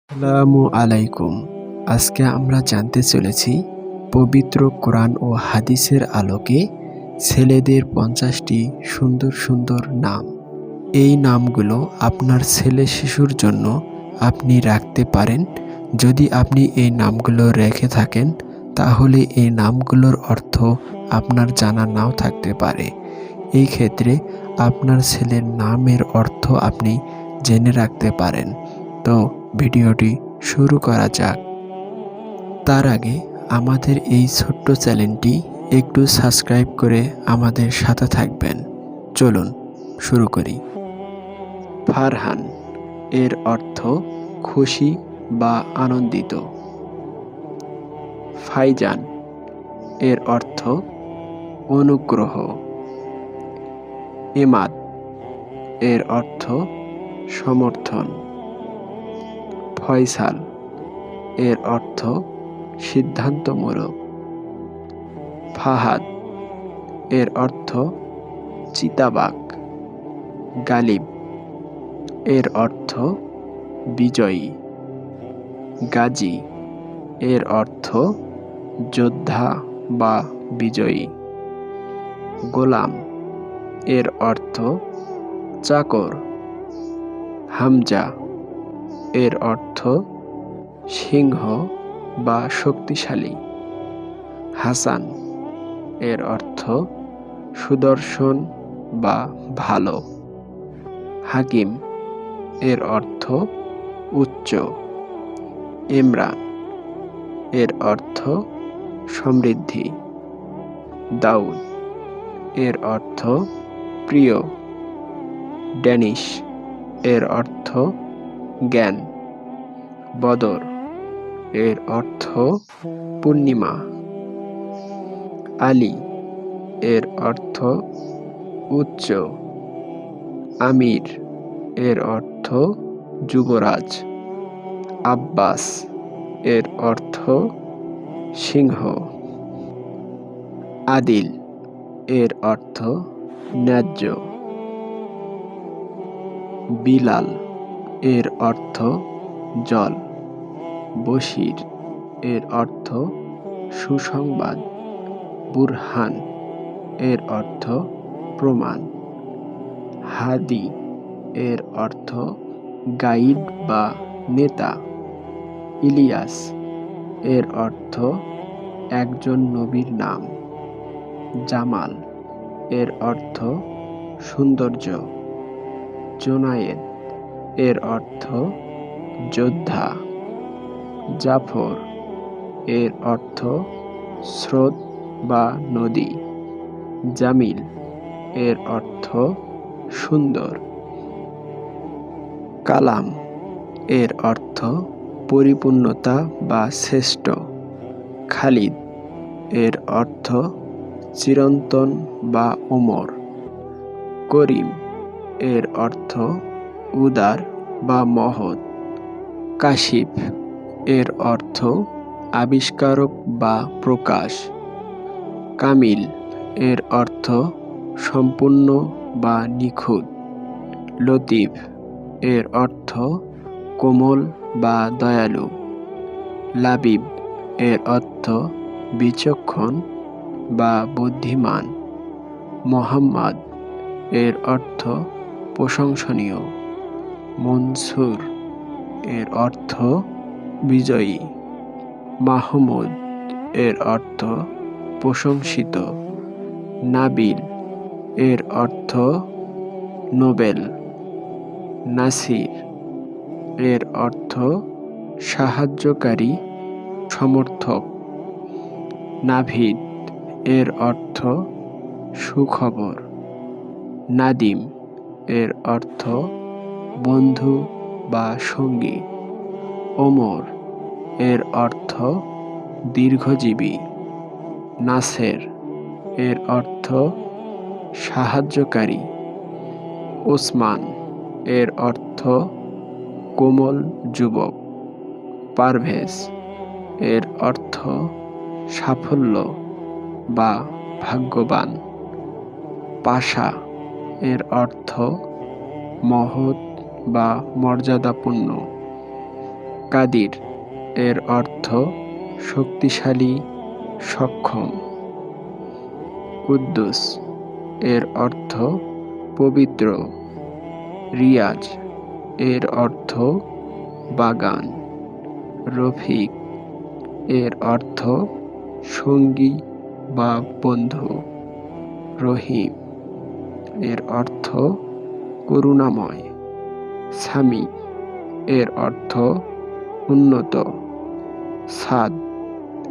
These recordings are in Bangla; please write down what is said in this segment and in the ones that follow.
আসসালামু আলাইকুম। আজকে আমরা জানতে চলেছি পবিত্র কোরআন ও হাদিসের আলোকে ছেলেদের 50টি সুন্দর সুন্দর নাম। এই নামগুলো আপনার ছেলে শিশুর জন্য আপনি রাখতে পারেন। যদি আপনি এই নামগুলো রেখে থাকেন তাহলে এই নামগুলোর অর্থ আপনার জানা নাও থাকতে পারে। এই ক্ষেত্রে আপনার ছেলের নামের অর্থ আপনি জেনে রাখতে পারেন। তো ভিডিওটি শুরু করা যাক। তার আগে আমাদের এই ছোট্ট চ্যানেলটি একটু সাবস্ক্রাইব করে আমাদের সাথে থাকবেন। চলুন শুরু করি। ফারহান এর অর্থ খুশি বা আনন্দিত। ফাইজান এর অর্থ অনুগ্রহ। এমাদ এর অর্থ সমর্থন। ফয়সাল এর অর্থ সিদ্ধান্তমূলক। ফাহাদ এর অর্থ চিতাবাঘ। গালিব এর অর্থ বিজয়ী। গাজী এর অর্থ যোদ্ধা বা বিজয়ী। গোলাম এর অর্থ চাকর। হামজা এর অর্থ সিংহ বা শক্তিশালী। হাসান এর অর্থ সুদর্শন বা ভালো। হাকিম এর অর্থ উচ্চ। ইমরান এর অর্থ সমৃদ্ধি। দাউদ এর অর্থ প্রিয়। ড্যানিশ এর অর্থ জ্ঞান। বদর এর অর্থ পূর্ণিমা। আলী এর অর্থ উচ্চ। আমির এর অর্থ যুবরাজ। আব্বাস এর অর্থ সিংহ। আদিল এর অর্থ ন্যায্য। বিলাল এর অর্থ জল। বশির এর অর্থ সুসংবাদ। বুরহান এর অর্থ প্রমাণ। হাদি এর অর্থ গাইড বা নেতা। ইলিয়াস এর অর্থ একজন নবীর নাম। জামাল এর অর্থ সৌন্দর্য। জোনায়েদ এর অর্থ যোদ্ধা। জাফর এর অর্থ স্রোত বা নদী। জামিল এর অর্থ সুন্দর। কালাম এর অর্থ পরিপূর্ণতা বা শ্রেষ্ঠ। খালিদ এর অর্থ চিরন্তন বা অমর। করিম এর অর্থ উদার বা মহৎ। কাশিফ এর অর্থ আবিষ্কারক বা প্রকাশ। কামিল এর অর্থ সম্পূর্ণ বা নিখুঁত। লতিফ এর অর্থ কোমল বা দয়ালু। লাবিব এর অর্থ বিচক্ষণ বা বুদ্ধিমান। মোহাম্মদ এর অর্থ প্রশংসনীয়। মনসুর এর অর্থ বিজয়ী। মাহমুদ এর অর্থ প্রশংসিত। নাবিল এর অর্থ নোবেল। নাসির এর অর্থ সাহায্যকারী সমর্থক। নাভিদ এর অর্থ সুখবর। নাদিম এর অর্থ বন্ধু বা সঙ্গী। ওমর এর অর্থ দীর্ঘজীবী। নাসের এর অর্থ সাহায্যকারী। ওসমান এর অর্থ কোমল যুবক। পারভেজ এর অর্থ সাফল্য বা ভাগ্যবান। পাশা এর অর্থ মহৎ বা মর্যাদাপূর্ণ। কাদির এর অর্থ শক্তিশালী, সক্ষম। কুদ্দুস এর অর্থ পবিত্র। রিয়াজ এর অর্থ বাগান। রফিক এর অর্থ সঙ্গী বা বন্ধু। রহিম এর অর্থ করুণাময়। সামি এর অর্থ উন্নত। সাদ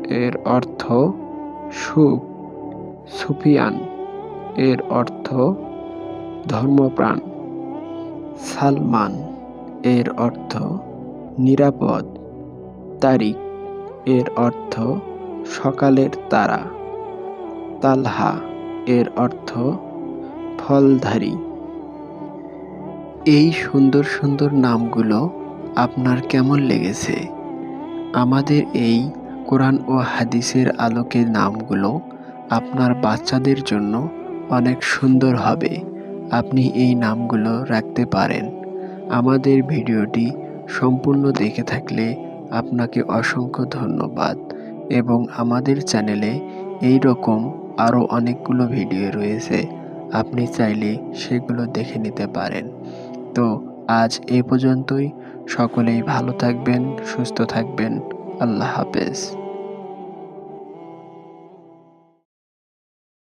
এর অর্থ সুখ। সুফিয়ান এর অর্থ ধর্মপ্রাণ। সালমান এর অর্থ নিরাপদ। তারিক এর অর্থ সকালের তারা। তালহা এর অর্থ ফলধারী। এই সুন্দর সুন্দর নামগুলো আপনার কেমন লেগেছে? আমাদের এই কোরআন ও হাদিসের আলোকে নামগুলো আপনার বাচ্চাদের জন্য অনেক সুন্দর হবে। আপনি এই নামগুলো রাখতে পারেন। আমাদের ভিডিওটি সম্পূর্ণ দেখে থাকলে আপনাকে অসংখ্য ধন্যবাদ এবং আমাদের চ্যানেলে এই রকম আরও অনেকগুলো ভিডিও রয়েছে, আপনি চাইলে সেগুলো দেখে নিতে পারেন। তো আজ এই পর্যন্তই। সকলেই ভালো থাকবেন, সুস্থ থাকবেন। আল্লাহ হাফেজ।